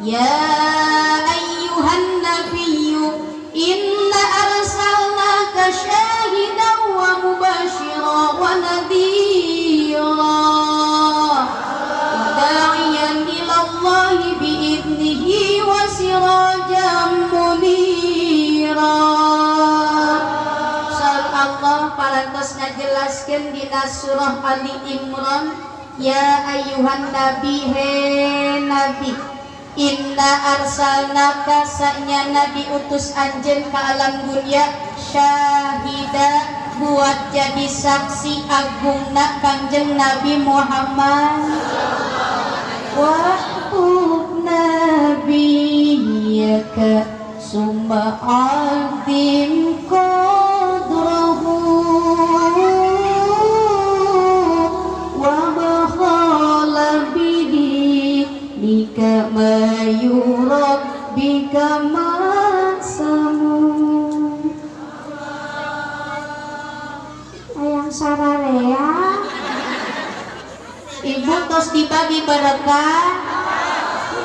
Ya ayyuhan nabiyyu inna arsalnaka syahidan wa mubasyiran wa nadhira wa da'iyan ila Allah bi'idnihi wa sirajan munira. Allah parantos ngajelaskeun dina surah Ali Imran, ya ayyuhan nabi, he nabi, inna arsalnaka sanya nabi utus anjeun ka alam dunya syahida buat jadi saksi agungna Kangjeng Nabi Muhammad wa nabiyaka summa azim qadrahu wa bakhala bihi bika mayurab bika masamu. Ayang sararea ibu tos dibagi berkah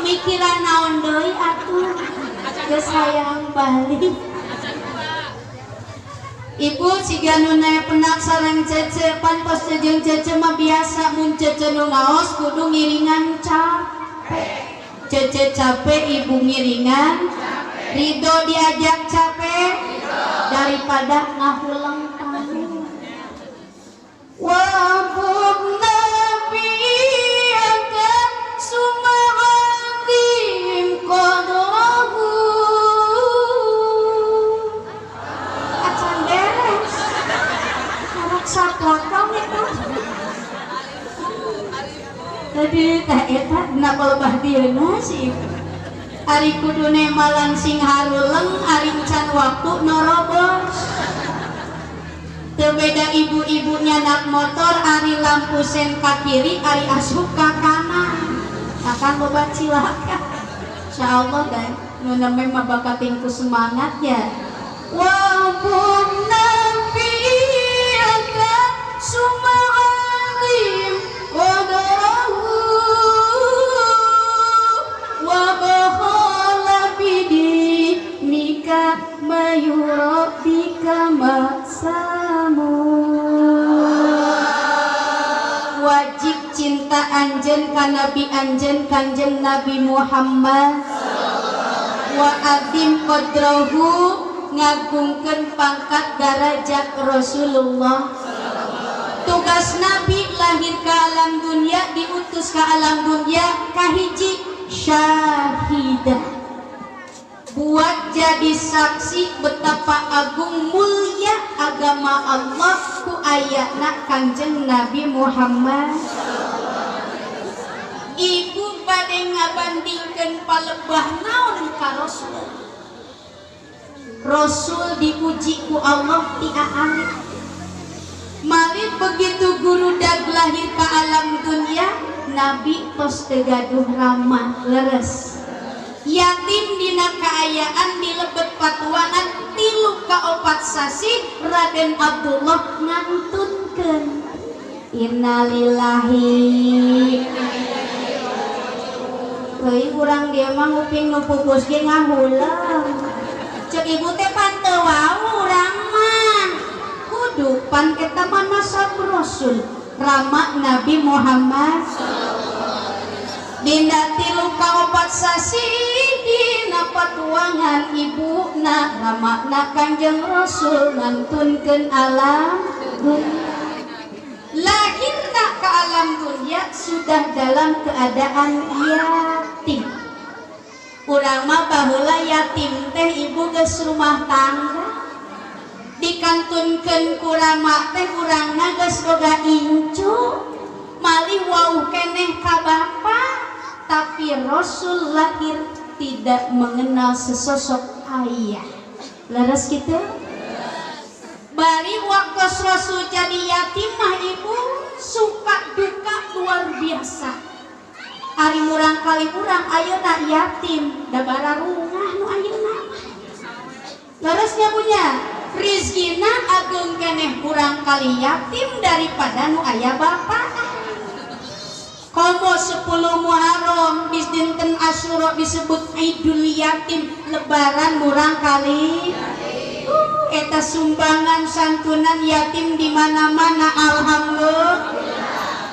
mikiran naon deui atuh geus hayang balik. Ibu siga nu nae penak sareng cece pan pos jeung cece mah biasa mun cece nu ngaos kudu ngiringan capek. Cece capek ibu ngiringan ridho diajak capek daripada ngahuleng tahu. Wa nabiyaka sumahadim qadrahu. Acan beres anak saklakam eta. Tadi tah eta dina pelebah dieuna sih. Ari kudune malan sing haruleng ari can waktu norobos. Teu beda ibu-ibunya nak motor ari lampu sen ka kiri ari asup ka kanan. Akan loba cilaka. Insyaallah guys, nu namanya mah bakal tingku semangat ya. Wa nabiyaka suma'alim qadrahu wa bakhala bidinika mayurabika maksamu. Wajib cinta anjeun ka nabi anjeun Kanjeng Nabi Muhammad wa adim qadrahu ngagungkeun pangkat darajat Rasulullah. Tugas nabi lahir ka alam dunia, diutus ka alam dunia kahiji syahidah buat jadi saksi betapa agung mulia agama Allah ku ayatna Kanjeng Nabi Muhammad. Ibu bade ngabandingkeun palebah naon ka Rasul. Rasul diuji ku Allah ti aali. Mari begitu guru dag lahir ka alam dunia, Nabi tos teu gaduh ramah leres. Yatim dina kaayaan dilebet patuangan 3 ka 4 sasi Raden Abdullah ngantunkeun innalillahi. Euy urang dia mah nguping nu pupus ge ngahuleng. Cek ibu teh panteu wae urang mah kudu pan eta mah nasab Rasul rama Nabi Muhammad. Dina 3 ka 4 sasi dina patuangan ibuna ramana Kanjeng Rasul ngantunkeun alam dunia. Lahirna ka alam dunia sudah dalam keadaan yatim. Urang mah baheula yatim teh ibu geus rumah tangga. Dikantunkeun ku rama teh urangna geus boga incu. Mali wau keneh ka bapa, tapi Rasul lahir tidak mengenal sesosok ayah. Leres gitu? Bari waktu Rasul jadi yatim mah ibu suka duka luar biasa. Ari murang kali urang ayeuna yatim, da bararungah nu ayeuna. Leresnya punya rizkina agung keneh kurang kali yatim daripada nu aya bapa. Komo 10 Muharram bis dinten Asyura disebut Idul Yatim, lebaran murang kali. Eta sumbangan santunan yatim di mana-mana alhamdulillah.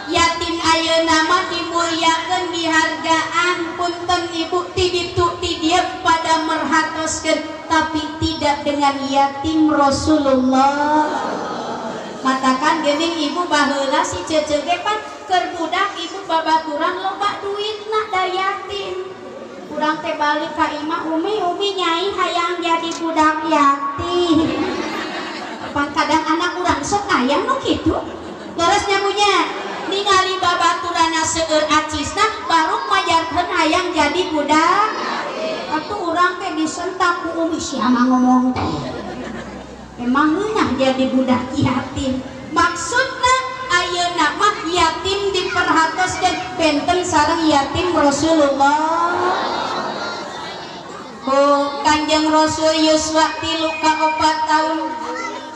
Yatim ayeuna mah dimulyakeun dihargaan, punten ibu ti ditu ti dieu pada merhatoskeun, tapi tidak dengan yatim Rasulullah. Matakan geuning ibu baheula si cece ge pan keur budak ibu babaturan loba duitna da yatim. Urang teh balik ka imah, umi nyai hayang jadi budak yatim. Pan kadang anak urang sok hayang nu kitu. Leres nyamunya ningali babaturana seueur acisna baru majarkeun hayang jadi budak. Atuh urang teh disentak ku umi siapa ngomong teh. Emang ngeunah jadi budak yatim. Maksudna ayeuna mah yatim diperhatoskeun benten sareng yatim Rasulullah. Kanjeng Rasul yuswa 3-4 tahun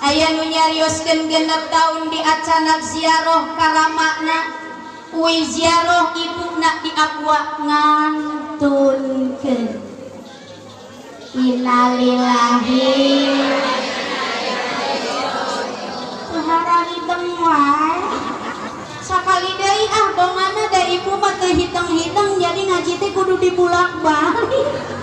aya nu nyarioskeun 6 tahun di acanag ziarah karamakna. Uwi ziarah ibuna di Aqua ngantunkeun innalillahi tuharani tengwai sakali deui donganna da ibu mah teu hiteng-hiteng jadi ngaji teh kudu dibulak-balik.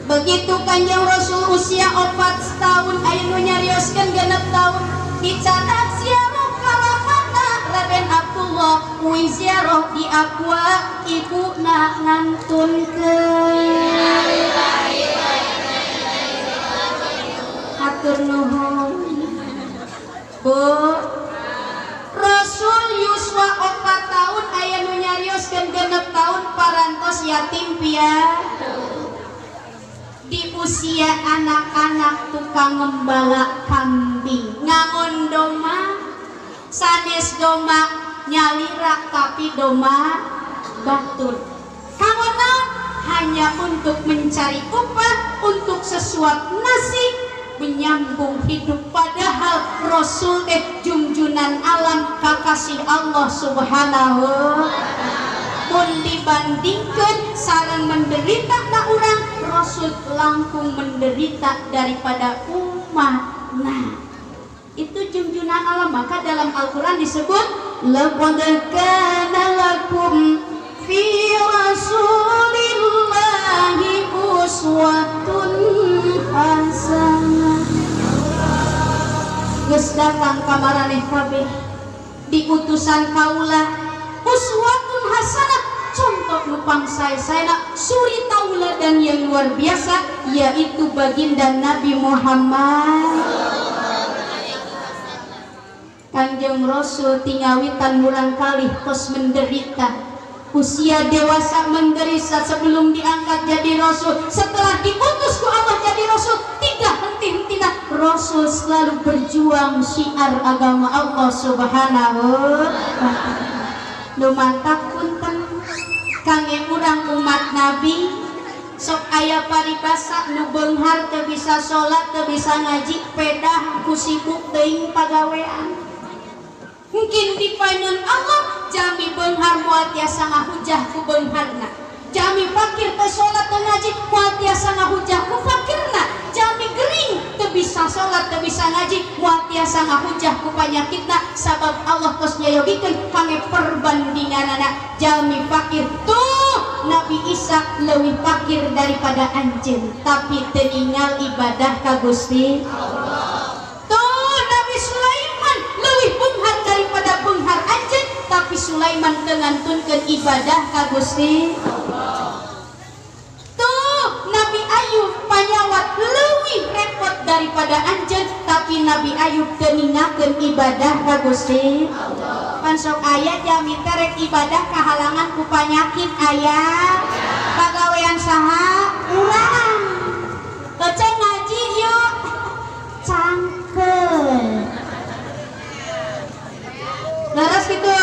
Begitu Kanjeng Rasul usia 4 tahun aya nu nyarioskeun 6 tahun dicatat ziarah karamakna Raden Abdullah uwi ziarah di Aqua ibuna ngantunkeun. Hatur nuhun. Bu Rasul yuswa 4 tahun aya nu nyarioskeun 6 tahun parantos yatim piatu. Di usia anak-anak tukang ngembala kambing ngangon doma sanes doma nyalira tapi doma batur kangonan hanya untuk mencari upah untuk sesuap nasi menyambung hidup, padahal Rasul teh junjunan alam kakasih Allah subhanahu mun dibandingkan sareng menderita na urang Rasul langkung menderita daripada umat. Nah itu junjunan alam, maka dalam Al-Quran disebut laqad kana lakum fi rasulillahi uswatun hasanah. Geus datang ka maraneh kabeh di utusan kaula uswatun hasanah, contoh nupang saya suri tauladan yang luar biasa, yaitu baginda Nabi Muhammad. Kanjeng Rasul tingawitan murang kali tos menderita usia dewasa menderita sebelum diangkat jadi Rasul. Setelah diutus ku Allah jadi Rasul, tidak henti-hentinya Rasul selalu berjuang syiar agama Allah subhanahu wa ta'ala. Nu mantap punten kangge urang umat Nabi sok aya paribasa nu beunghar teu bisa salat teu bisa ngaji pedah ku sibuk teuing pagawean. Mungkin dipaeun Allah jami beunghar moal tiasa ngahujah ku beungharna, jami fakir teu salat teu ngaji moal tiasa ngahujah ku fakirna, jami gering teu bisa salat teu bisa ngaji moal tiasa ngahujah ku panyakitna, sabab Allah tos nyayogikeun kangge perbandinganana jami fakir. Tuh Nabi Isa leuwih fakir daripada anjeun tapi teu ninggal ibadah ka Gusti Allah. Tuh Nabi Sulaiman leuwih beunghar daripada beunghar anjeun tapi Sulaiman teu ngantunkeun ibadah ka Gusti Allah. Tuh Nabi Ayub panyawat leuwih repot daripada anjeun tapi Nabi Ayub teu ninggalkeun ibadah ka Gusti Allah. Pan sok aya jami teh rek ibadah kahalangan ku panyakit aya pagawean saha urang teu ngaji yuk cangkeun leres kitu.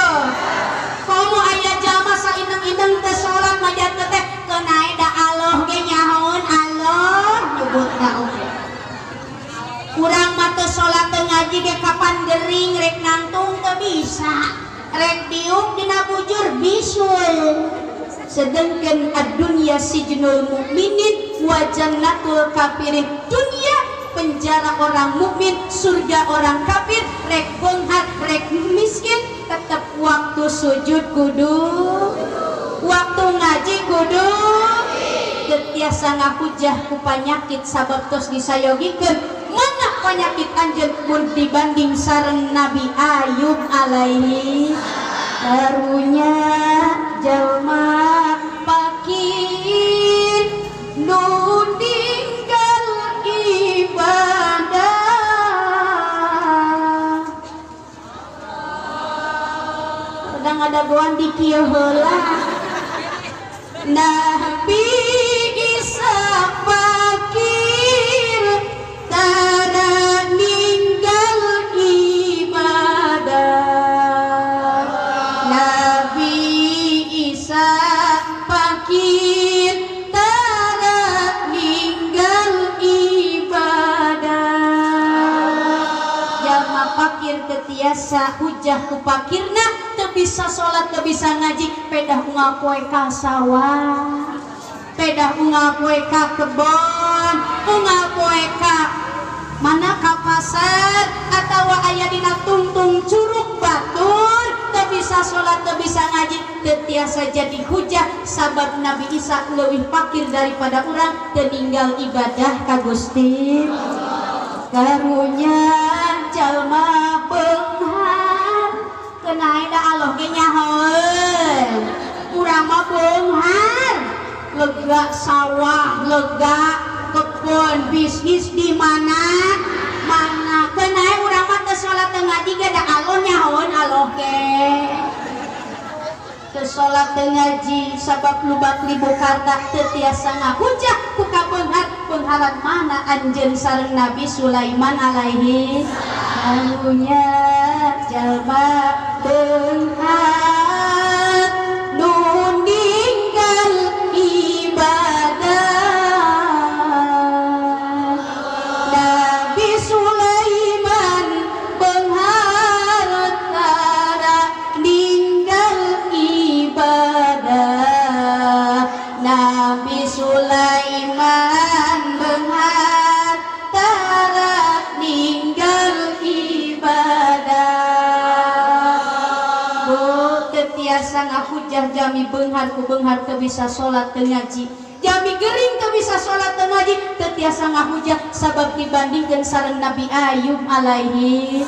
Komo aya jalma saindeng-indeng teh salat majat teh kenae da Allah ge nyahoun Allah nyebutna oge. Urang mah teu salat teu ngaji ge kapan gering rek nangtung teu bisa, rek diuk dina bujur bisul. sedangkan ad-dunya sijnul mukminin wa jannatul kafirin. Dunia penjara orang mukmin, surga orang kafir. Rek beunghar rek miskin tetap waktu sujud kudu, waktu ngaji kudu, tiasa ngahujah ku panyakit sabab tos disayogikeun. Mana panyakit anjeun mun dibanding sareng Nabi Ayub alaihi karunya jalma fakir nu ninggal ibadah. Sedang ada goan di kieu heula. Nabi Isa fakir tara ninggal ibadah. Nabi Isa fakir tara ninggal ibadah. Jalma fakir tetiasa hujah ku fakirna, teu bisa salat teu bisa ngaji, pedah unggal poe ka sawah, pedah unggal poe ka kebon, unggal poe ka mana ka pasar atawa aya dina tungtung curug batur, teu bisa salat teu bisa ngaji, teu tiasa jadi hujah sabab Nabi Isa leuwih fakir daripada urang, teu ninggal ibadah ka Gusti. Karunya jalma beunghar kenai da Allah ge nyahoeun, urang mah beunghar lega sawah, lega kebon, bisnis di mana mana kenai urang mah teu salat teu ngaji ge da Allah nyahoeun Allah ge. Teu salat teu ngaji sabab lubak libu karta, teu tiasa ngahujah ku ka beunghar. Beungharan mana anjeun sareng Nabi Sulaiman alaihi karunya jalma beunghar nu ninggal ibadah. Nabi Sulaiman beunghar tara ninggal ibadah. Nabi Sulaiman beunghar tara ninggal ibadah. Bu tetiasa ngahujah jami beunghar ku beunghar teu bisa salat teu ngaji, jami gering teu bisa salat teu ngaji, teu tiasa ngahujah sabab dibandingkeun sareng Nabi Ayub alaihi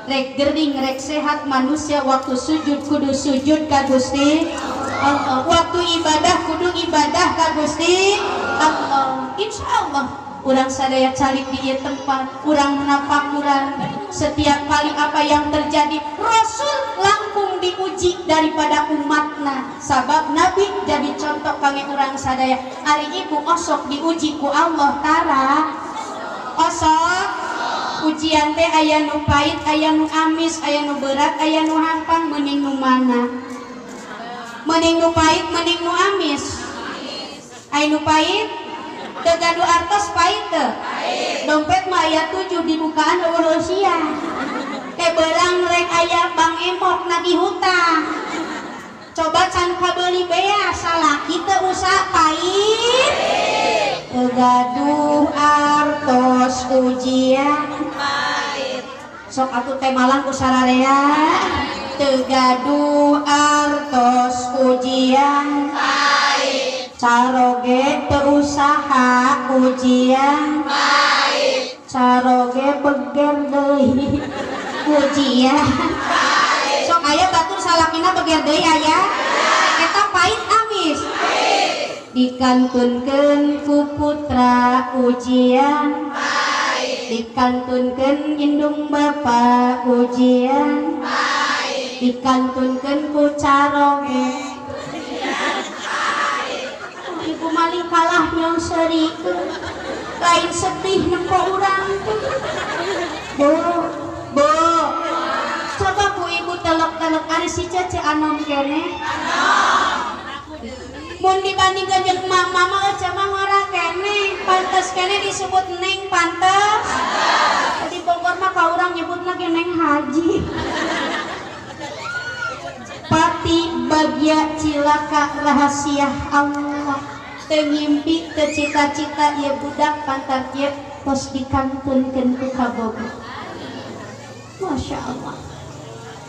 rek gering rek sehat manusia waktu sujud kudu sujud ka Gusti Allah, waktu ibadah kudu ibadah ka Gusti Allah. Insyaallah urang sadaya calik di ieu tempat, urang menapakuran setiap kali apa yang terjadi. Rasul langkung diuji daripada umatna, sabab Nabi jadi contoh kangge urang sadaya. Ari ibu osok diuji ku Allah tara osok ujian teh aya nu pait, aya nu amis, aya nu berat, aya nu hampang, mending nu mana? Mending nu pait, mending nu amis? Aya nu pait? Teu gaduh artos pait teu? Dompet mah aya 7 di bukaan eueuh sia. Teh beurang rek aya Bang Emok nagih hutang. Coba can kabeuli bea salaki teu usah pait. Teu gaduh artos ujian pait. Sok atuh teh malang ku sararea. Teu gaduh artos ujian pait. Caroge teu usaha ujian pait. Caroge beger deui ujian pait. Sok aya batur salakina beger deui aya. Eta pait amis. Dikantunkeun ku putra ujian pait. Dikantunkeun indung bapa ujian pait. Dikantunkeun ku caroge ujian pait. Ibu maling kalah yang serikeun, lain sedih nempo urang teh. Bu, coba ku ibu telok-telok ari si Cece anom kene. Mun dibandingkeun jeung mama mah ece mah ngora kene, pantes kene disebut Neng pantes. Di Bogor mah ka urang nyebutna ge Neng Haji. Pati bagya cilaka rahasia Allah tengimpi ke cita-cita ya budak pantat ya tos dikantunkeun ku kaboga. Masya Allah.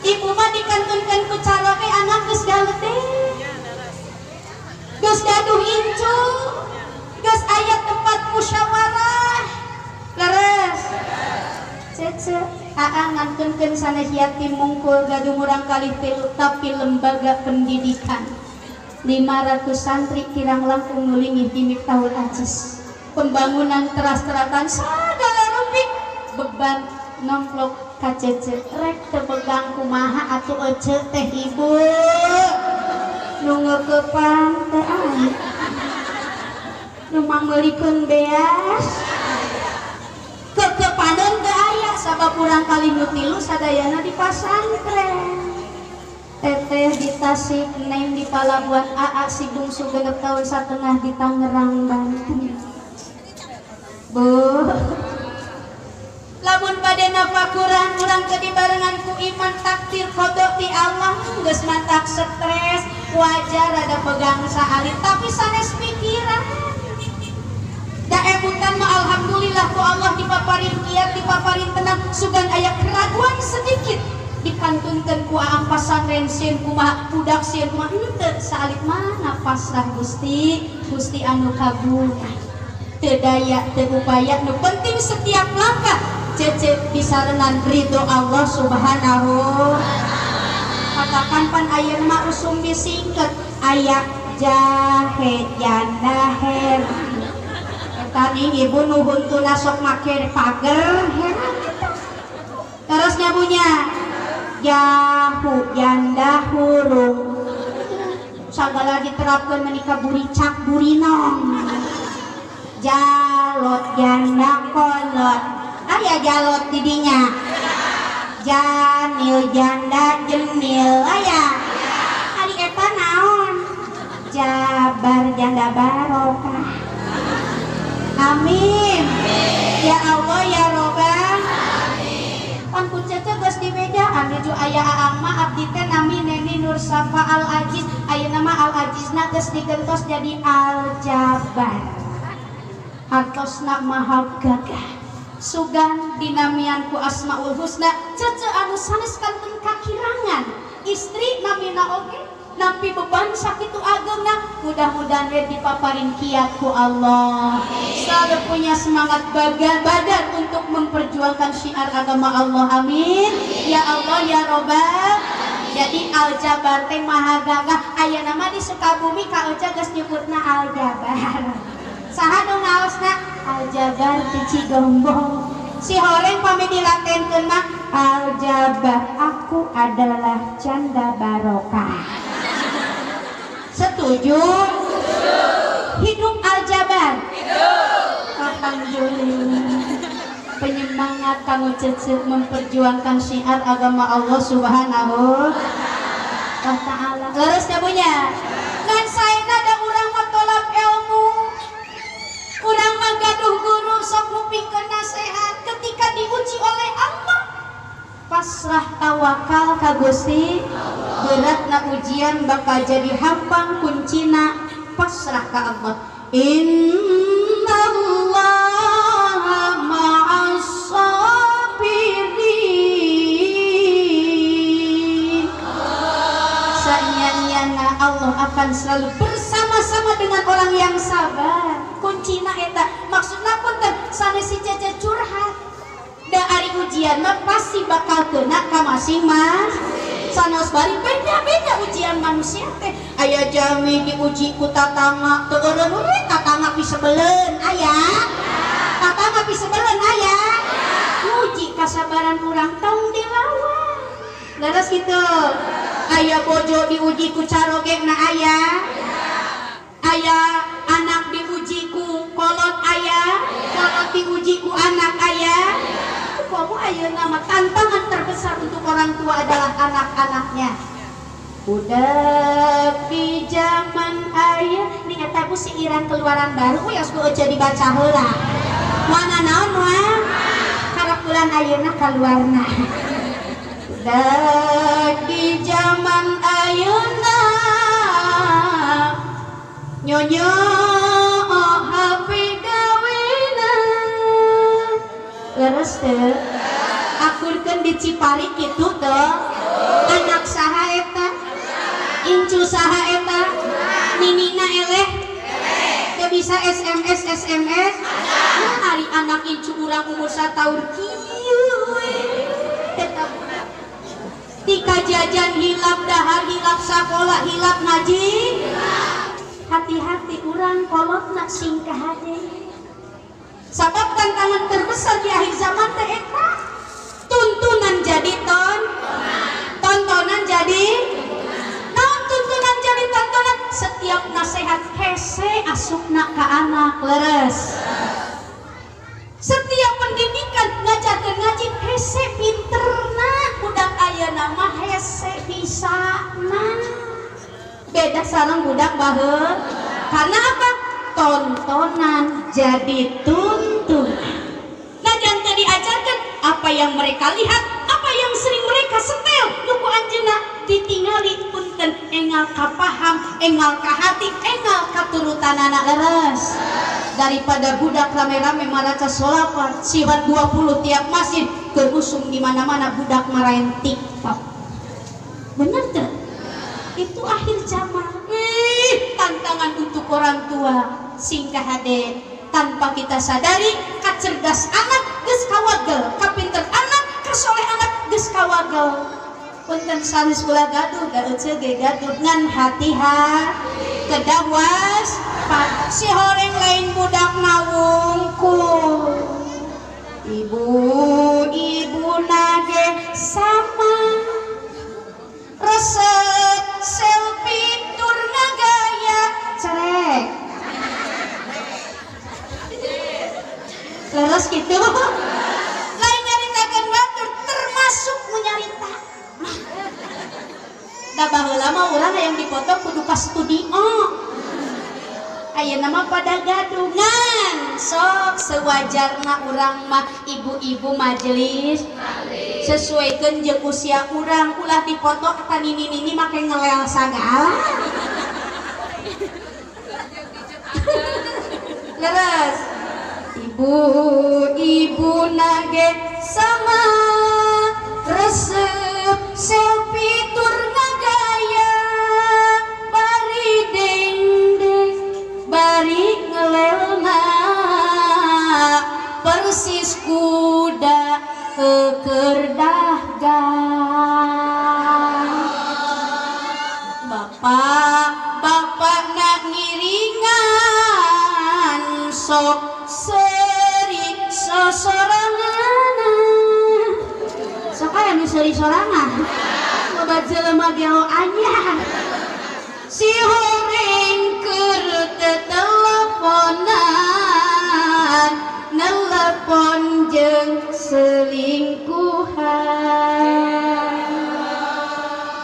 Ibu mah dikantunkeun ku caloke anak geus galede, geus gaduh incu, geus aya tempat musyawarah leres cece aa ngantunkeun sanes yatim mungkul gaduh murang kali tilu tapi lembaga pendidikan 500 santri kirang langkung nulingih di Miftahul Aziz pembangunan teras-teratan sagala rupik beban nomplok kacece rek tepegang kumaha atuh ece teh ibu nu ngeukepan teh aya nu mangmelikeun beas kekepaneun teh aya sabab urang kali nu tilu sadayana di pasantren teteh di Tasik, neng di Palabuhan, aa si bungsu 6 tahun setengah di Tangerang, Banten. Bu, lamun bade napa kurang urang teu dibarengan ku iman takdir kodok di Allah geus mantak stres wajar ada pegang saalit tapi sanes pikiran da ebutan mah alhamdulillah ku Allah dipaparin kiat dipaparin tenang sugan aya keraguan sedikit dikantunkeun ku aang pasantren sieun kumaha budak sieun kumaha henteu saalit mana pasrah Gusti Gusti anu kabulkan teu daya teu upaya nu penting setiap langkah cece disarenan ridho Allah subhanahu katakan pan ayeuna mah usum disingket aya jahe janda her tadi ibu nuhun tuna sok make pager heran terus nyabunya jahu janda hurung sagala diterapkeun menika buricak burinong jalot janda kolot aya jalot didinya janil janda jenil aya ari eta naon jabar janda barokah amin ya Allah ya Robbah pan kucece geus di bedaan nuju aya aang mah abdi teh nami Neni Nur Safa Al Aziz ayeuna mah Al Azizna geus digentos jadi Al Jabar hartosna maha gagah sugan dinamian ku Asmaul Husna cece anu sanes kantun kakirangan istri namina oge nampi beban sakitu agengna mudah-mudahan we dipaparin kiat ku Allah selalu punya semangat badan untuk memperjuangkan syiar agama Allah amin ya Allah ya Robbal jadi Al Jabar teh maha gagah ayeuna mah di Sukabumi ka Oca geus nyebutna Al Jabar saha nu ngaosna Al Jabar ti Cigombong si horeng pami dilatenkeun mah Al Jabar aku adalah janda barokah setuju hidup Al Jabar alhamdulillah penyemangat kamu cece memperjuangkan syiar agama Allah subhanahu wa ta'ala leres nyabunya ngan saena da urang mah tolab ilmu urang mah gaduh guru sok ngupingkeun nasihat ketika diuji oleh Allah pasrah tawakal ka Gusti beratna ujian bakal jadi hampang kuncina pasrah ka Allah innallaha ma'as sabirin sanyanyana Allah akan selalu bersama-sama dengan orang yang sabar kuncina eta maksudna punten sanes si cece curhat da ari ujian mah pasti bakal kena ka masing-masing sanes bari beda-beda ujian manusia teh aya jami diuji ku tatangga teu eureun we tatangga pisebeleun aya tatangga pisebeleun aya uji kasabaran urang tong dilawan leres kitu aya bojo diuji ku carogena aya anak diuji ku kolot aya kolot diuji ku anak aya kamu ayeuna mah tantangan terbesar untuk orang tua adalah anak-anaknya. Udah di zaman aya nih eta ku siiran keluaran baru we geus Oca dibaca heula. Mana naon mah? Karakulan ayeuna kaluarna. Udah di zaman ayeuna nyonya HP gawena leres teh akurkeun di Cipari kitu teh anak saha eta incu saha eta ninina eleh teu bisa SMS nah ari anak incu urang umur 1 tahun kieu we eta tika jajan hilap dahar hilap sakola hilap ngaji hati-hati urang kolotna singkah hade sabab tantangan terbesar di akhir zaman teh eta tuntunan jadi tontonan jadi tuntunan jadi tontonan setiap nasihat hese asupna ka anak leres setiap pendidikan ngajarkeun ngaji hese pinterna budak ayeuna mah hese bisana beda sareng budak baheula karena apa tontonan jadi tuntunan nah jangan diajarkan apa yang mereka lihat apa yang sering mereka setel nuku anjeunna ditingali punten engal ka paham engal ka hati engal katurutan anak leres daripada budak rame-rame maraca sholawat siwat 20 tiap masjid kerusung di mana-mana budak marahin TikTok bener tuh itu akhir zaman tantangan untuk orang tua singkah hade tanpa kita sadari kacerdas anak geus kawagel kapinter anak kasoleh anak geus kawagel punten sanes kula gaduh da euceul ge gaduh ngan hati-hati kedah si horeng lain budak nawungkul ibu nage sama resep selfie tur ngagaya cerek leres gitu lain nyaritakeun batur termasuk menyarita da baheula mah urang yang dipoto kudu ka studio ayeuna mah pada gadungan sok sewajarna urang mah ibu-ibu majelis sesuaikeun jeung usia urang ulah dipoto ka nini-nini make ngelel sagala leres ibu nage sama resep selfie tur ngagaya bari deng bari ngelelna persis kuda kekerdahgan bapak nak ngiringan sok seri sosorangan sok aya nu seri sorangan loba jelema gelo anyar si horeng keur teleponan nelepon jeung selingkuhan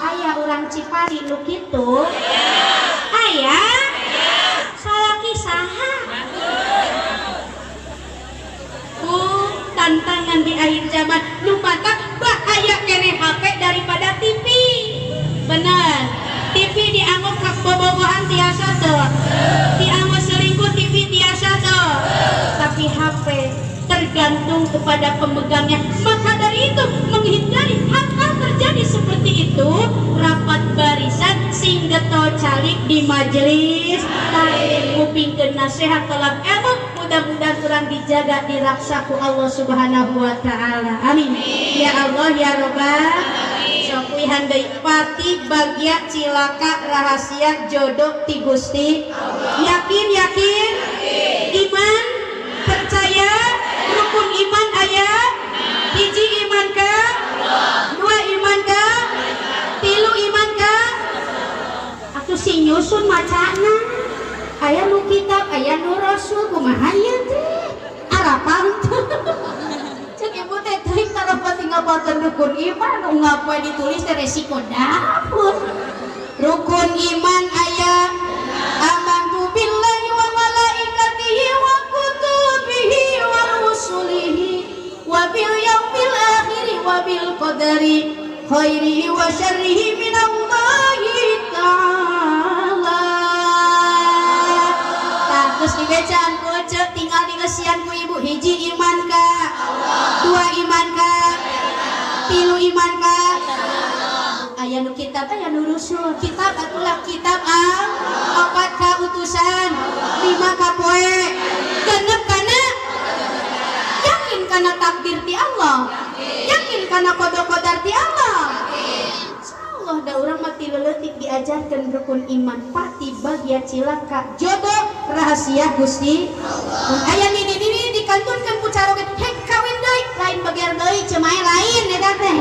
aya urang Cipari lu kitu aya salaki saha tantangan di akhir zaman lupa bahaya kene HP daripada TV bener TV dianggap bobogohan tiasa tuh dianggap selingkuh TV tiasa tuh tapi HP tergantung kepada pemegangnya maka dari itu menghindari hal-hal terjadi seperti itu rapat barisan sing geto calik di majelis taklim kupingkeun nasihat telah ilmu mudah-mudahan kurang dijaga diraksa ku Allah subhanahu wa ta'ala amin ya Allah ya Rabbal sok wihan deui pati bagya cilaka rahasia jodoh ti Gusti yakin iman percaya rukun iman aya hiji iman ka dua iman ka tilu iman ka atuh si nyusun macana aya nu kitab aya nu rasul kumaha ieu teh arapang ceuk ibu teh teuing tarapan tinggalkeun rukun iman nu ngapoe ditulis teh resiko dapur rukun iman aya amantu billahi wa malaikatihi wa kutubihi wa rusulihi wa bil yaumil akhir wa bil qadari khairihi wa syarrihi minallahi ta'ala Terus dibecaan ku cek tinggal digesian ku ibu hiji iman ka dua iman ka tilu iman ka aya nu kitab aya nu rusul kitab atulah kitab opat ka utusan 5 ka poe genep kana yakin kana takdir ti Allah yakin kana qada ti Allah Allah da urang mati leutik diajarkeun rukun iman pati bagia cilaka jodoh rahasia Gusti Allah aya nini dikantunkeun ku caroget hek kawin deui lain bagian deui cemae lain eta teh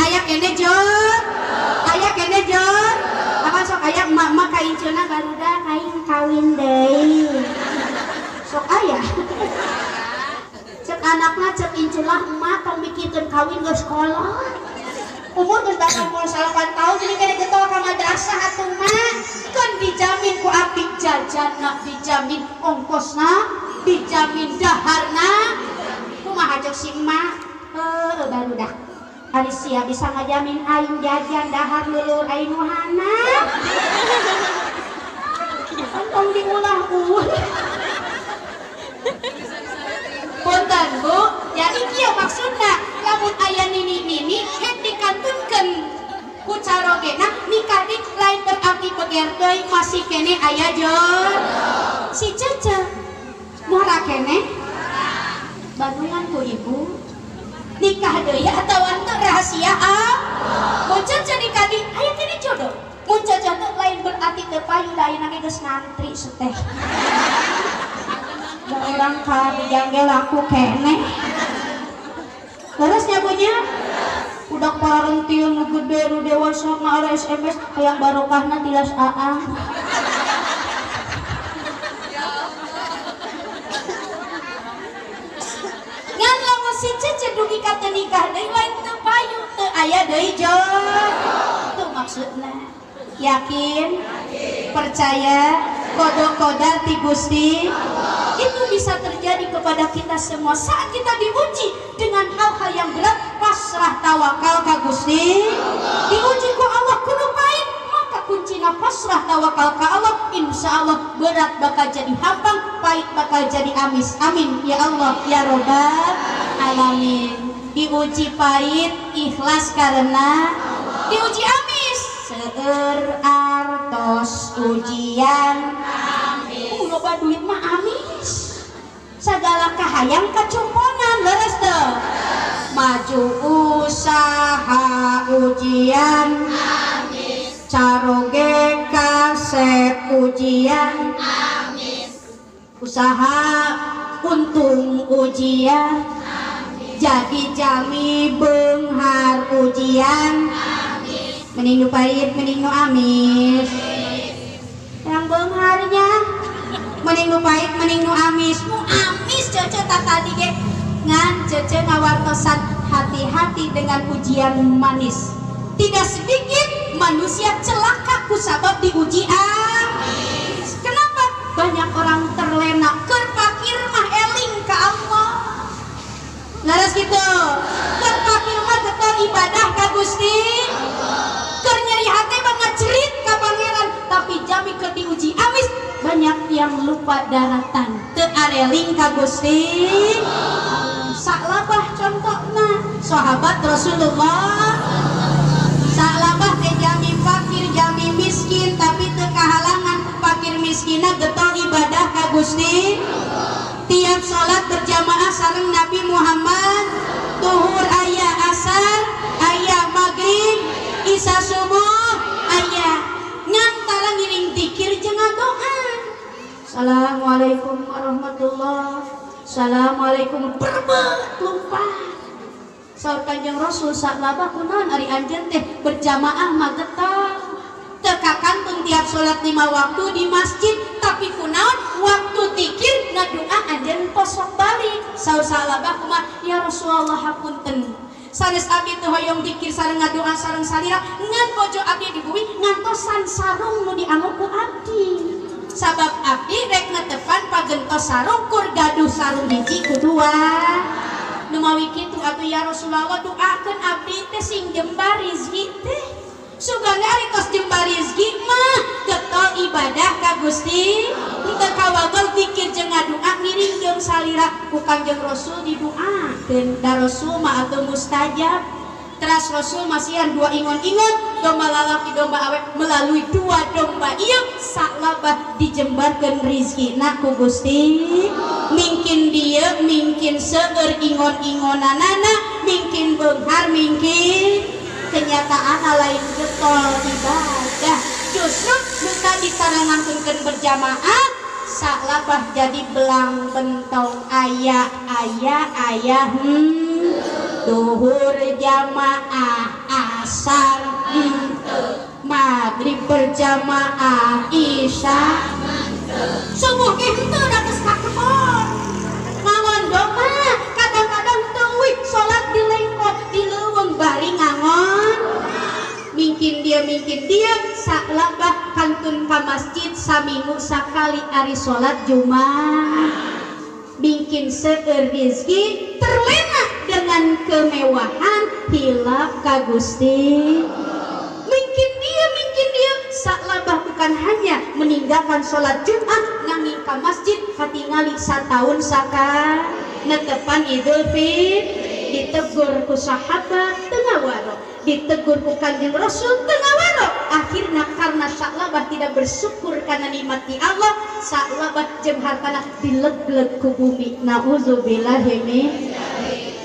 aya kene jor apa sok aya emak-emak kainceuna barudak kain kawin deui sok aya cek anakna cek incelah emak tong mikirkeun kawin geus sekolah umur geus 88 tahun jadi kene getol ka madrasah atuh mah kan dijamin ku abdi jajanna dijamin ongkosna dijamin daharna kumaha cek si emak barudak ari sia bisa ngajamin aing jajan dahar lulur aing nu handap tong diulah-ulah punten Bu jadi kieu maksudna lamun aya nini hek dikantunkeun ku carogena nikah dik lain berarti beger deui masih kene aya jor si Cece murah kene bantuan ku ibu nikah deui atawa teu rahasia mun Cece nikah dik aya kene jodoh mun Cece teh lain berarti teu payu da ayeuna geus ngantri seteh da urang ka dijanggel aku kene terus nyabunya udah parentil nu gede nu dewasa ngaure SMS hayang barokahna tilas aang ngan lamun si Cece dugi ka teu nikah deui lain teu payu teu aya deui jor itu maksudna yakin percaya qada ti Gusti itu bisa terjadi kepada kita semua saat kita diuji dengan hal-hal yang berat pasrah tawakal ka Gusti diuji ku Allah kudu pahit maka kuncina pasrah tawakal ka Allah insyaallah berat bakal jadi hampang pahit bakal jadi amis amin ya Allah ya robbal alamin diuji pahit ikhlas karena diuji amis seueur artos ujian loba duit mah amis segala kahayang kacumponan leres teu maju usaha ujian amis caroge kasep ujian amis usaha untung ujian amis jadi jami beunghar ujian amis mending nu pahit mending nu amis yang beungharnya mending nu pahit mending nu amis Cece tadi ge ngan Cece ngawartosan hati-hati dengan ujian manis tidak sedikit manusia celaka kusabab diuji amis kenapa banyak orang terlena keur fakir mah eling ka Allah laras gitu keur fakir mah tetep ibadah ka Gusti keur nyeri hati mah ngecerit ka pangeran tapi jami keur diuji amis banyak yang lupa daratan teu areling ka Gusti saklabah contohna sahabat Rasulullah saklabah teh jami fakir jami miskin tapi teu kahalangan fakir miskinna getol ibadah ka Gusti tiap salat berjamaah sareng Nabi Muhammad tuhur aya asar aya maghrib isya subuh aya ngantara ngiring zikir jeung doa Assalamualaikum warahmatullahi Assalamualaikum berbet lupa saur Kanjeng Rasul saklabah kunaon ari anjeun teh berjamaah mah getol teu kakantun tiap salat 5 waktu di masjid tapi kunaon waktu zikir ngadoa anjeun posok balik saur saklabah kumaha ya Rasulullah hapunten sanes abdi teu hoyong zikir sareng ngadoa sareng salira ngan bojo abdi di bumi ngantosan sarung nu dianggo ku abdi sabab abdi rek netepan pagentos sarung kur gaduh sarung hiji kedua nu mawi kitu atuh ya Rasulullah doakeun abdi teh sing jembar rezeki teh sugana ari tos jembar rezeki mah getol ibadah ka Gusti teu tawadol zikir jeung ngadua ngiring jeung salira ku Kangjeng Rasul didoakeun da Rasul mah atuh mustajab. Teras Rasul masihan dua ingon-ingon domba lalaki domba awet melalui dua domba ieu salabah dijembarkeun rizkina ku Gusti. Mungkin dia mungkin seueur ingon-ingonanana mungkin beunghar mungkin kenyataan lain getol ibadah. Justru nusa ditarangankeun berjamaah salabah jadi belang bentong aya duhur jamaah asar maghrib berjamaah isya subuh ge henteu da geus kakebon ngawondong mah kadang-kadang teuing salat di lengkot di leuweung bari ngangon mungkin dia salabah kantun ka masjid saminggu sakali ari salat Jumat. Bikin seueur rezeki terlena dengan kemewahan hilap ka Gusti. Mungkin dia salabah bukan hanya meninggalkan sholat Jumat nanging ka masjid katingali sataun saka netepan Idul Fitri ditegur ku sahabat teu ngawaro ditegur ku Kanjeng Rasul teu ngawaro akhirna karena salabah tidak bersyukur karena nikmat Allah salabah jeung hartana dilegleg ku bumi nauzubillahi min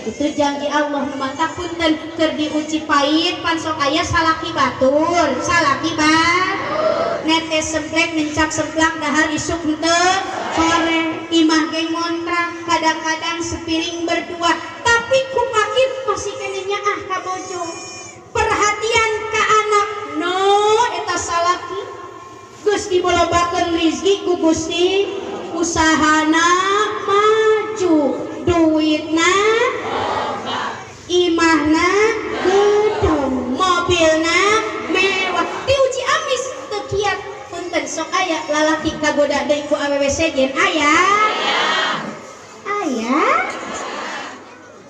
itu janji Allah mantap punten keur diuji pait pan sok aya salaki batur netes semplek mencak semplak dahar isuk henteu sore imah geng ngontrak kadang-kadang sepiring berdua tapi ku makin masih kenenya ka bojo perhatian ka anak no eta salaki geus dibolobakeun rezeki ku Gusti usahana maju duitna imahna gedung mobilna mewah diuji amis teu kiat punten sok aya lalaki kagoda deui ku awewe sejen aya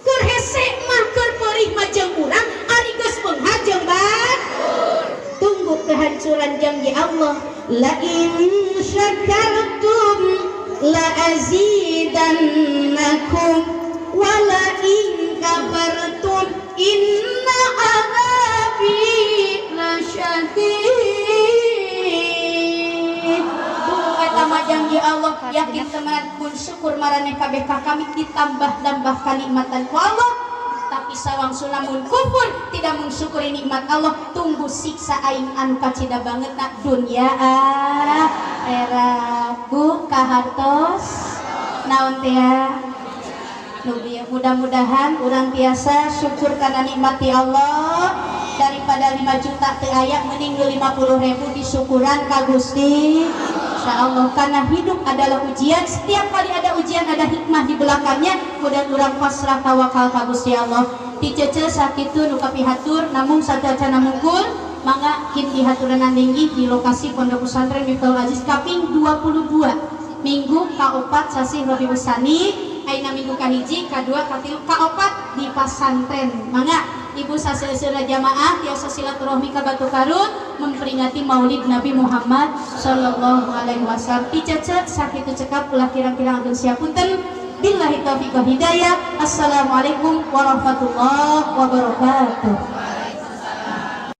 keur hese mah keur peurih mah jeung urang ari geus beunghar jeung batur tunggu kehancuran janji Allah la in syakartum la azidannakum wa la in kafartum inna adzabi lasyadid. Eta mah janji Allah yakin teman pun syukur marane kabeh ka kami ditambah-tambah kanikmatan ku Allah tapi sawang sulamun kufur tidak mensyukuri nikmat Allah tunggu siksa aing anu kacida banget na dunya akhirat ku kahartos naon teh mudah-mudahan urang biasa syukur karena nikmati Allah daripada 5 juta teu aya mending 50.000 disyukuran ka Gusti insyaallah karena hidup adalah ujian setiap kali ada ujian ada hikmah di belakangnya mudah urang pasrah tawakal ka Gusti Allah dicece sakitu nu kapihatur namun sadacana mungkul mangga kin dihatureun tinggi di lokasi Pondok Pesantren Miftahul Aziz kaping 22 minggu kaopat sasi Rabiul Tsani ayeuna minggu kahiji kadua katilu kaopat di pasantren mangga ibu saseuseureuna jamaah tiasa silaturahmi ka Batu Karun memperingati Maulid Nabi Muhammad sallallahu alaihi wasallam dicece sakitu cekap ulah kirang-kirang ageun siapunten billahi taufiq wal hidayah assalamualaikum warahmatullahi wabarakatuh.